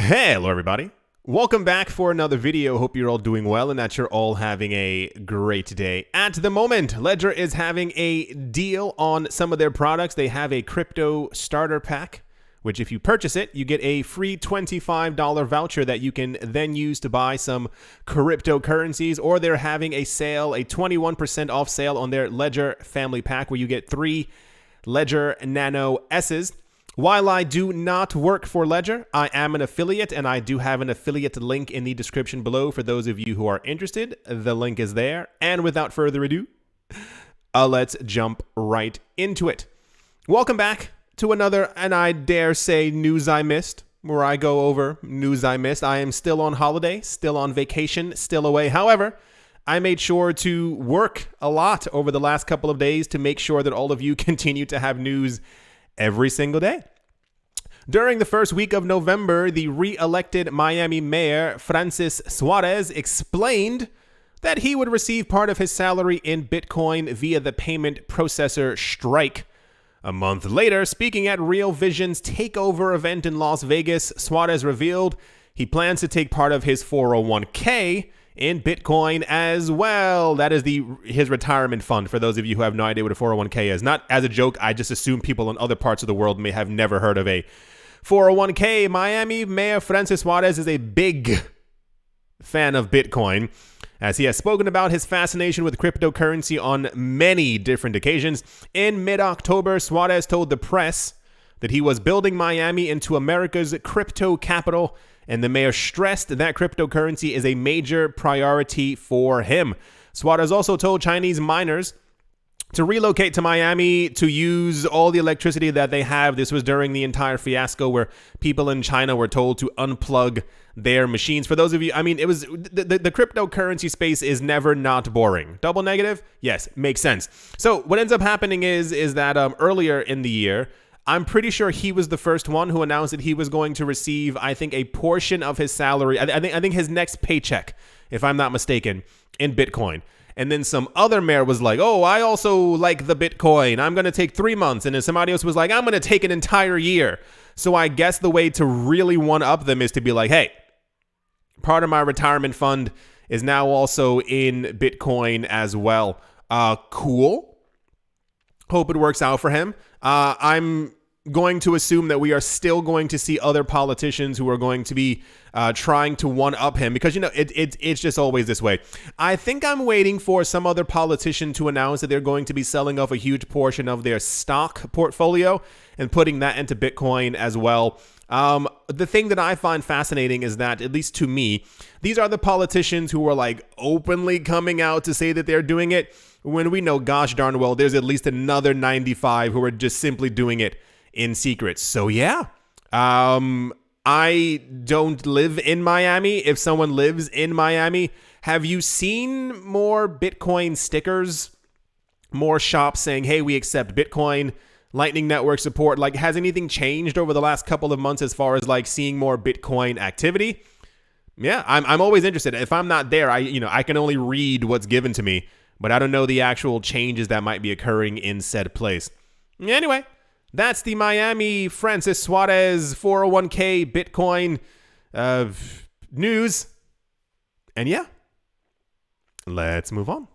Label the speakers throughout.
Speaker 1: Hello everybody, welcome back for another video. Hope you're all doing well and that you're all having a great day. At the moment, Ledger is having a deal on some of their products. They have a crypto starter pack, which if you purchase it, you get a free $25 voucher that you can then use to buy some cryptocurrencies. Or they're having a sale, a 21% off sale on their Ledger family pack where you get 3 Ledger Nano S's. While I do not work for Ledger, I am an affiliate, and I do have an affiliate link in the description below for those of you who are interested. The link is there. And without further ado, let's jump right into it. Welcome back to another, and I dare say, news I missed, where I go over news I missed. I am still on holiday, still on vacation, still away. However, I made sure to work a lot over the last couple of days to make sure that all of you continue to have news every single day. During the first week of November, the re-elected Miami mayor, Francis Suarez, explained that he would receive part of his salary in Bitcoin via the payment processor Strike. A month later, speaking at Real Vision's takeover event in Las Vegas, Suarez revealed he plans to take part of his 401k in Bitcoin as well. That is his retirement fund, for those of you who have no idea what a 401k is. Not as a joke, I just assume people in other parts of the world may have never heard of a 401k. Miami Mayor Francis Suarez is a big fan of Bitcoin, as he has spoken about his fascination with cryptocurrency on many different occasions. In mid-October, Suarez told the press that he was building Miami into America's crypto capital, and the mayor stressed that cryptocurrency is a major priority for him. Suarez also told Chinese miners to relocate to Miami to use all the electricity that they have. This was during the entire fiasco where people in China were told to unplug their machines. For those of you, I mean, it was the cryptocurrency space is never not boring. Double negative? Yes, makes sense. So what ends up happening is that earlier in the year, I'm pretty sure he was the first one who announced that he was going to receive, I think, a portion of his salary. I think his next paycheck, if I'm not mistaken, in Bitcoin. And then some other mayor was like, oh, I also like the Bitcoin. I'm going to take 3 months. And then somebody else was like, I'm going to take an entire year. So I guess the way to really one-up them is to be like, hey, part of my retirement fund is now also in Bitcoin as well. Cool. Hope it works out for him. I'm going to assume that we are still going to see other politicians who are going to be trying to one-up him because, you know, it's just always this way. I think I'm waiting for some other politician to announce that they're going to be selling off a huge portion of their stock portfolio and putting that into Bitcoin as well. The thing that I find fascinating is that, at least to me, these are the politicians who are like openly coming out to say that they're doing it, when we know gosh darn well there's at least another 95 who are just simply doing it in secret. So yeah, I don't live in Miami. If someone lives in Miami, have you seen more Bitcoin stickers, more shops saying, hey, we accept Bitcoin, Lightning Network support? Like, has anything changed over the last couple of months as far as like seeing more Bitcoin activity? Yeah, I'm always interested. If I'm not there, I can only read what's given to me, but I don't know the actual changes that might be occurring in said place. Anyway, that's the Miami Francis Suarez 401k Bitcoin news. And yeah, let's move on.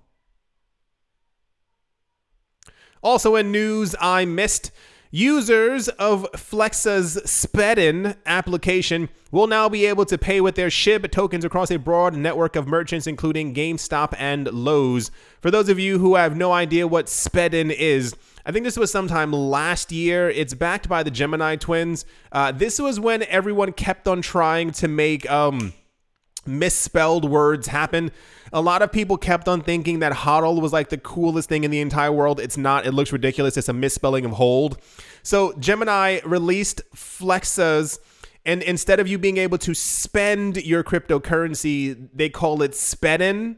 Speaker 1: Also in news I missed, users of Flexa's SPEDin application will now be able to pay with their SHIB tokens across a broad network of merchants, including GameStop and Lowe's. For those of you who have no idea what SPEDin is, I think this was sometime last year. It's backed by the Gemini twins. This was when everyone kept on trying to make misspelled words happen. A lot of people kept on thinking that HODL was like the coolest thing in the entire world. It's not. It looks ridiculous. It's a misspelling of hold. So Gemini released Flexa's, and instead of you being able to spend your cryptocurrency, they call it SPEDin.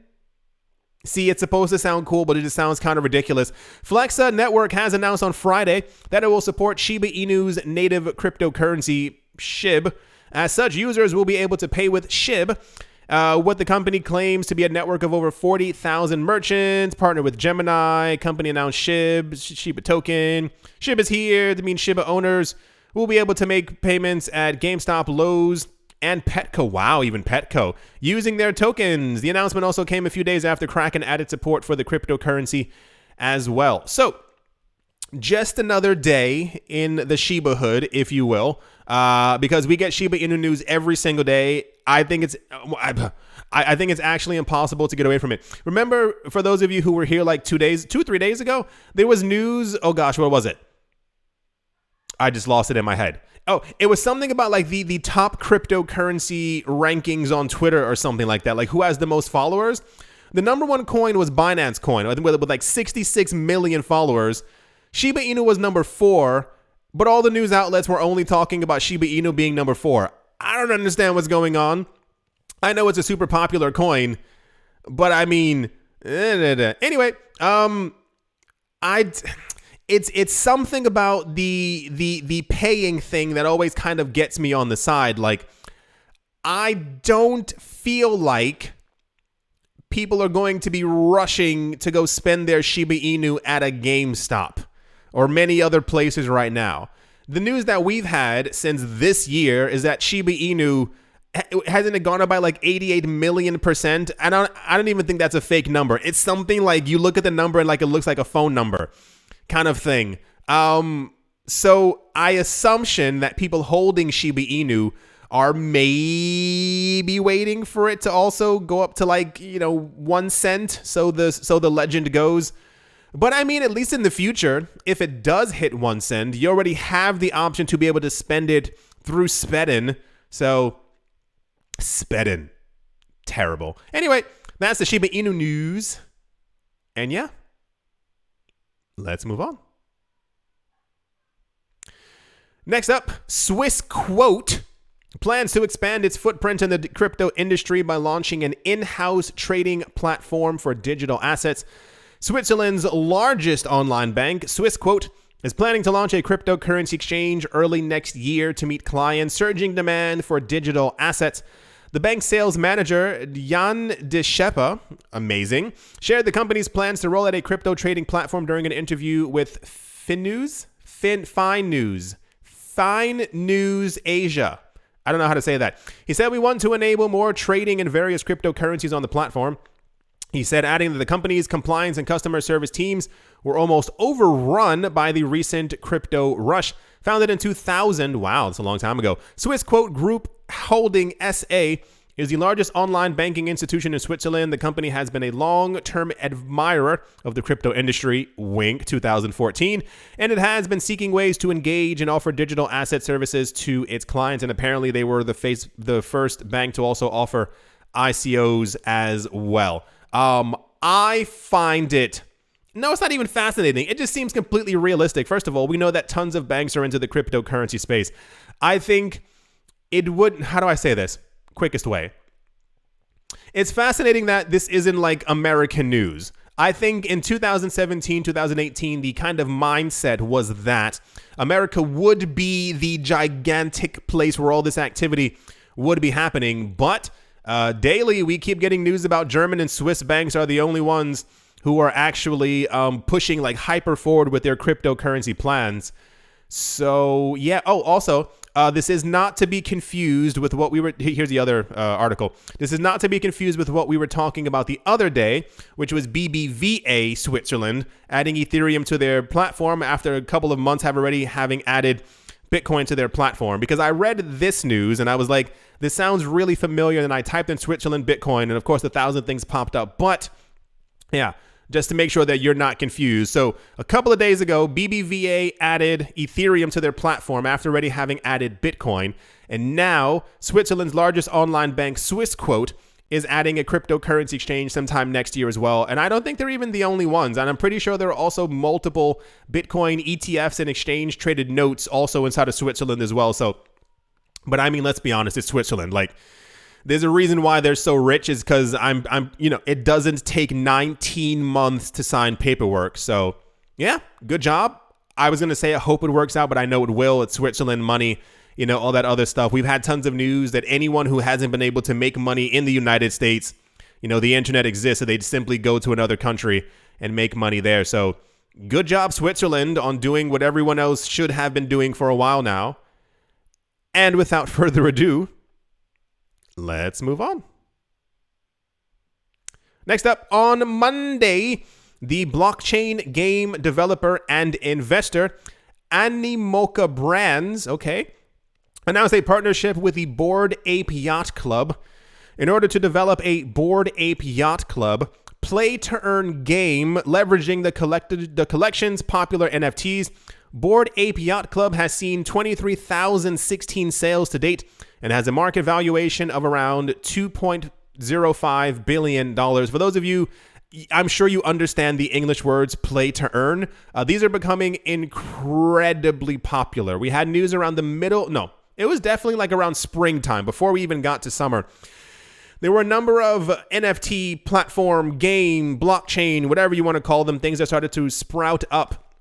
Speaker 1: See, it's supposed to sound cool, but it just sounds kind of ridiculous. Flexa Network has announced on Friday that it will support Shiba Inu's native cryptocurrency, SHIB. As such, users will be able to pay with SHIB. What the company claims to be a network of over 40,000 merchants, partnered with Gemini. Company announced SHIB, Shiba token. SHIB is here. That means Shiba owners will be able to make payments at GameStop, Lowe's, and Petco. Wow, even Petco using their tokens. The announcement also came a few days after Kraken added support for the cryptocurrency as well. So just another day in the Shiba hood, if you will, because we get Shiba Inu news every single day. I think it's actually impossible to get away from it. Remember, for those of you who were here like 3 days ago, there was news. Oh gosh, what was it? I just lost it in my head. Oh, it was something about like the top cryptocurrency rankings on Twitter or something like that. Like who has the most followers? The number one coin was Binance coin, I think with like 66 million followers. Shiba Inu was number 4, but all the news outlets were only talking about Shiba Inu being number 4. I don't understand what's going on. I know it's a super popular coin, but I mean, anyway, it's something about the paying thing that always kind of gets me on the side. Like, I don't feel like people are going to be rushing to go spend their Shiba Inu at a GameStop or many other places right now. The news that we've had since this year is that Shiba Inu hasn't it gone up by like 88 million %? I don't even think that's a fake number. It's something like you look at the number and like it looks like a phone number kind of thing. So I assumption that people holding Shiba Inu are maybe waiting for it to also go up to like, 1 cent. So the legend goes. But I mean, at least in the future, if it does hit 1 cent, you already have the option to be able to spend it through Spedin. So Spedin, terrible. Anyway, that's the Shiba Inu news. And yeah, let's move on. Next up, Swissquote plans to expand its footprint in the crypto industry by launching an in-house trading platform for digital assets. Switzerland's largest online bank, Swissquote, is planning to launch a cryptocurrency exchange early next year to meet clients' surging demand for digital assets. The bank's sales manager, Jan de Schepper, amazing, shared the company's plans to roll out a crypto trading platform during an interview with Fine News Asia. I don't know how to say that. He said, "We want to enable more trading in various cryptocurrencies on the platform." He said, adding that the company's compliance and customer service teams were almost overrun by the recent crypto rush. Founded in 2000, wow, that's a long time ago, Swissquote Group Holding SA is the largest online banking institution in Switzerland. The company has been a long-term admirer of the crypto industry, wink, 2014, and it has been seeking ways to engage and offer digital asset services to its clients. And apparently they were the first bank to also offer ICOs as well. I find it, no, it's not even fascinating. It just seems completely realistic. First of all, we know that tons of banks are into the cryptocurrency space. I think it would, how do I say this? Quickest way. It's fascinating that this isn't like American news. I think in 2017, 2018, the kind of mindset was that America would be the gigantic place where all this activity would be happening, but daily, we keep getting news about German and Swiss banks are the only ones who are actually pushing like hyper forward with their cryptocurrency plans. So yeah. Oh, also, this is not to be confused with what we were. Here's the other article. This is not to be confused with what we were talking about the other day, which was BBVA Switzerland adding Ethereum to their platform after a couple of months having added Bitcoin to their platform. Because I read this news and I was like, this sounds really familiar. And I typed in Switzerland Bitcoin, and of course, 1,000 things popped up. But yeah, just to make sure that you're not confused. So a couple of days ago, BBVA added Ethereum to their platform after already having added Bitcoin. And now Switzerland's largest online bank, Swissquote, is adding a cryptocurrency exchange sometime next year as well. And I don't think they're even the only ones. And I'm pretty sure there are also multiple Bitcoin ETFs and exchange traded notes also inside of Switzerland as well. So, but I mean, let's be honest, it's Switzerland. Like, there's a reason why they're so rich is because it doesn't take 19 months to sign paperwork. So yeah, good job. I was going to say I hope it works out, but I know it will. It's Switzerland money, all that other stuff. We've had tons of news that anyone who hasn't been able to make money in the United States, the internet exists, so they'd simply go to another country and make money there. So good job, Switzerland, on doing what everyone else should have been doing for a while now. And without further ado, Let's move on. Next up, on Monday, the blockchain game developer and investor Animoca Brands, announced a partnership with the Bored Ape Yacht Club in order to develop a Bored Ape Yacht Club play-to-earn game leveraging the collection's popular NFTs. Bored Ape Yacht Club has seen 23,016 sales to date and has a market valuation of around $2.05 billion. For those of you, I'm sure you understand the English words play to earn. These are becoming incredibly popular. We had news around it was definitely like around springtime before we even got to summer. There were a number of NFT platform, game, blockchain, whatever you want to call them, things that started to sprout up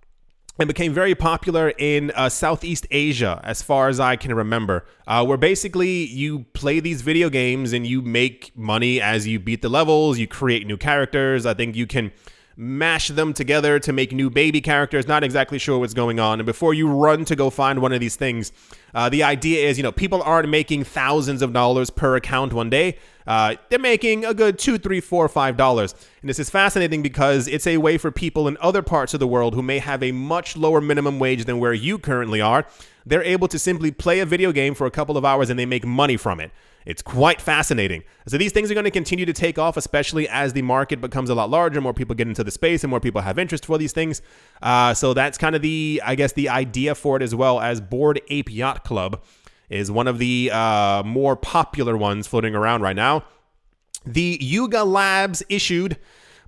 Speaker 1: and became very popular in Southeast Asia, as far as I can remember, where basically you play these video games and you make money as you beat the levels, you create new characters. I think you can mash them together to make new baby characters. Not exactly sure what's going on. And before you run to go find one of these things, the idea is, people aren't making thousands of dollars per account one day. They're making a good $2, $3, $4, $5. And this is fascinating because it's a way for people in other parts of the world who may have a much lower minimum wage than where you currently are. They're able to simply play a video game for a couple of hours and they make money from it. It's quite fascinating. So these things are going to continue to take off, especially as the market becomes a lot larger, more people get into the space and more people have interest for these things. So that's kind of the idea for it, as well as Bored Ape Yacht Club is one of the more popular ones floating around right now. The Yuga Labs issued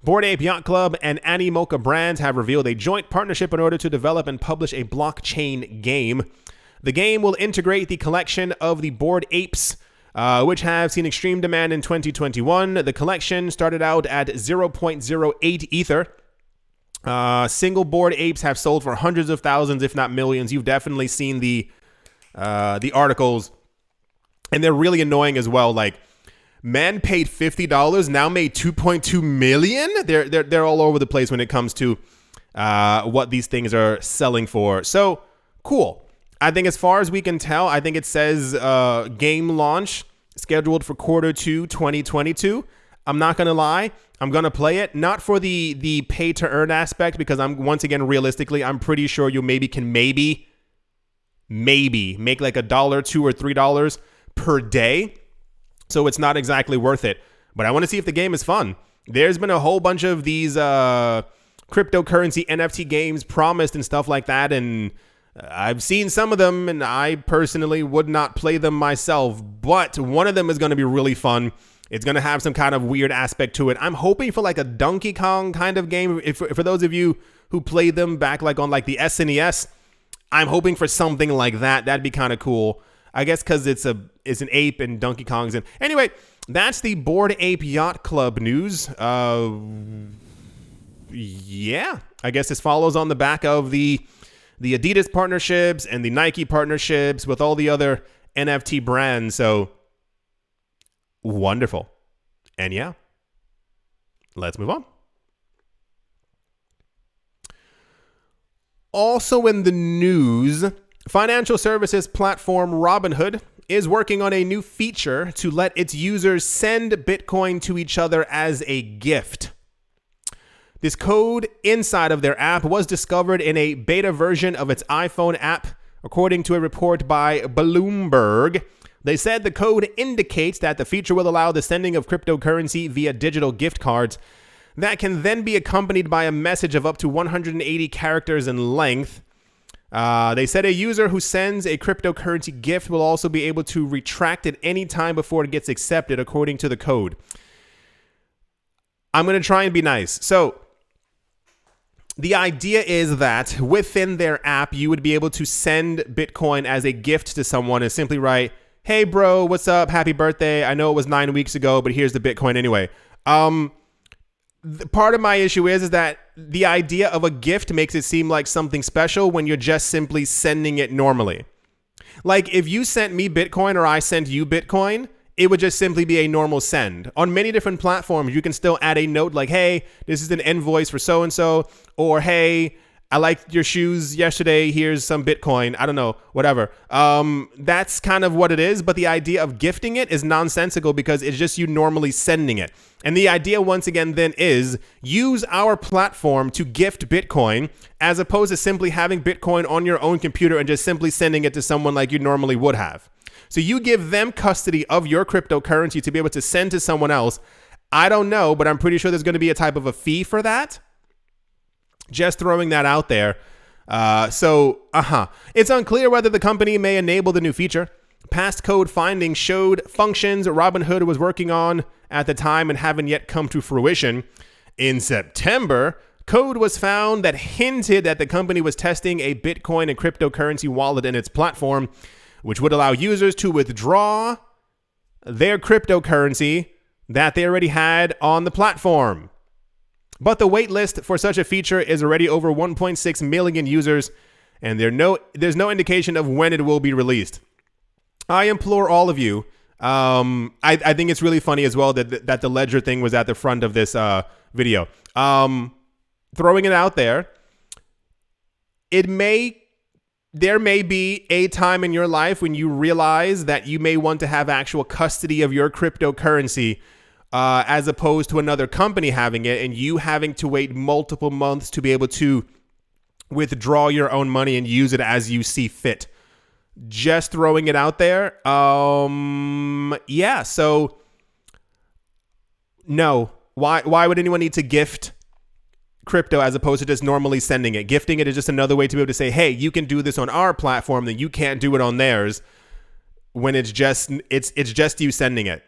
Speaker 1: Bored Ape Yacht Club and Animoca Brands have revealed a joint partnership in order to develop and publish a blockchain game. The game will integrate the collection of the Bored Apes, which have seen extreme demand in 2021. The collection started out at 0.08 Ether. Single Bored Apes have sold for hundreds of thousands, if not millions. You've definitely seen the articles, and they're really annoying as well. Like, man paid $50, now made 2.2 million. They're all over the place when it comes to what these things are selling for. So cool. I think as far as we can tell, I think it says game launch scheduled for Q2 2022. I'm not going to lie. I'm going to play it, not for the pay to earn aspect, because realistically, I'm pretty sure you can maybe make like $1, $2, or $3 per day. So it's not exactly worth it. But I want to see if the game is fun. There's been a whole bunch of these cryptocurrency NFT games promised and stuff like that, and I've seen some of them, and I personally would not play them myself, but one of them is going to be really fun. It's going to have some kind of weird aspect to it. I'm hoping for like a Donkey Kong kind of game. For those of you who played them back like on like the SNES, I'm hoping for something like that. That'd be kind of cool. I guess because it's an ape and Donkey Kong's in. Anyway, that's the Bored Ape Yacht Club news. Yeah, I guess this follows on the back of the Adidas partnerships and the Nike partnerships with all the other NFT brands. So wonderful. And yeah, let's move on. Also in the news, financial services platform Robinhood is working on a new feature to let its users send Bitcoin to each other as a gift. This code inside of their app was discovered in a beta version of its iPhone app, according to a report by Bloomberg. They said the code indicates that the feature will allow the sending of cryptocurrency via digital gift cards that can then be accompanied by a message of up to 180 characters in length. They said a user who sends a cryptocurrency gift will also be able to retract it any time before it gets accepted, according to the code. I'm going to try and be nice. So the idea is that within their app, you would be able to send Bitcoin as a gift to someone and simply write, "Hey, bro, what's up? Happy birthday. I know it was 9 weeks ago, but here's the Bitcoin anyway." Part of my issue is that the idea of a gift makes it seem like something special when you're just simply sending it normally. Like if you sent me Bitcoin or I sent you Bitcoin, it would just simply be a normal send. On many different platforms, you can still add a note like, "Hey, this is an invoice for so-and-so," or "Hey, I liked your shoes yesterday. Here's some Bitcoin. I don't know, whatever. That's kind of what it is. But the idea of gifting it is nonsensical because it's just you normally sending it. And the idea, once again, then is use our platform to gift Bitcoin as opposed to simply having Bitcoin on your own computer and just simply sending it to someone like you normally would have. So you give them custody of your cryptocurrency to be able to send to someone else. I don't know, but I'm pretty sure there's going to be a type of a fee for that. Just throwing that out there. It's unclear whether the company may enable the new feature. Past code findings showed functions Robinhood was working on at the time and haven't yet come to fruition. In September, code was found that hinted that the company was testing a Bitcoin and cryptocurrency wallet in its platform, which would allow users to withdraw their cryptocurrency that they already had on the platform. But the wait list for such a feature is already over 1.6 million users, and there's no indication of when it will be released. I implore all of you. I think it's really funny as well that the ledger thing was at the front of this video. Throwing it out there, there may be a time in your life when you realize that you may want to have actual custody of your cryptocurrency as opposed to another company having it and you having to wait multiple months to be able to withdraw your own money and use it as you see fit. Just throwing it out there. So no. Why would anyone need to gift crypto as opposed to just normally sending it? Gifting it is just another way to be able to say, hey, you can do this on our platform, then you can't do it on theirs when it's just you sending it.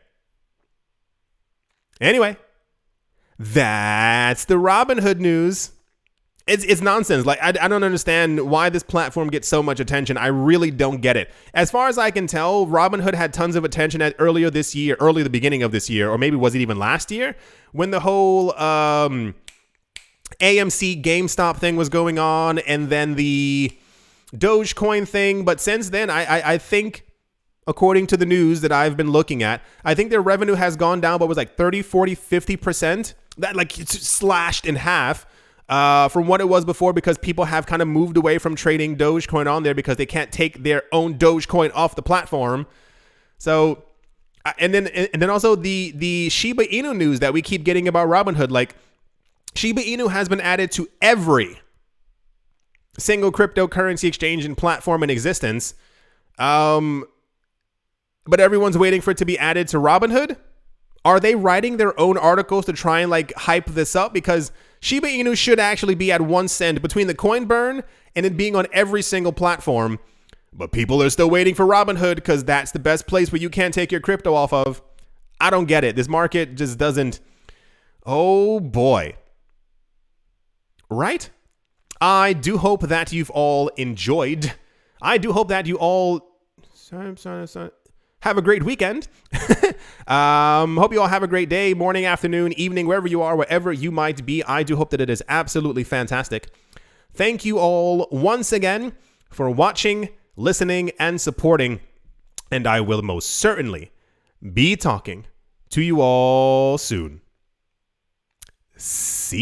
Speaker 1: Anyway, that's the Robinhood news. It's nonsense. Like, I don't understand why this platform gets so much attention. I really don't get it. As far as I can tell, Robinhood had tons of attention early the beginning of this year, or maybe was it even last year, when the whole AMC GameStop thing was going on, and then the Dogecoin thing. But since then, I think, according to the news that I've been looking at, I think their revenue has gone down, but was like 30, 40, 50%. That, like, it's slashed in half from what it was before, because people have kind of moved away from trading Dogecoin on there because they can't take their own Dogecoin off the platform. So, and then also the Shiba Inu news that we keep getting about Robinhood. Like, Shiba Inu has been added to every single cryptocurrency exchange and platform in existence. But everyone's waiting for it to be added to Robinhood. Are they writing their own articles to try and like hype this up? Because Shiba Inu should actually be at 1 cent between the coin burn and it being on every single platform. But people are still waiting for Robinhood because that's the best place where you can't take your crypto off of. I don't get it. This market just doesn't. Oh boy. Right? I do hope that you've all enjoyed. I do hope that you all have a great weekend. Hope you all have a great day, morning, afternoon, evening, wherever you are, wherever you might be. I do hope that it is absolutely fantastic. Thank you all once again for watching, listening, and supporting. And I will most certainly be talking to you all soon. See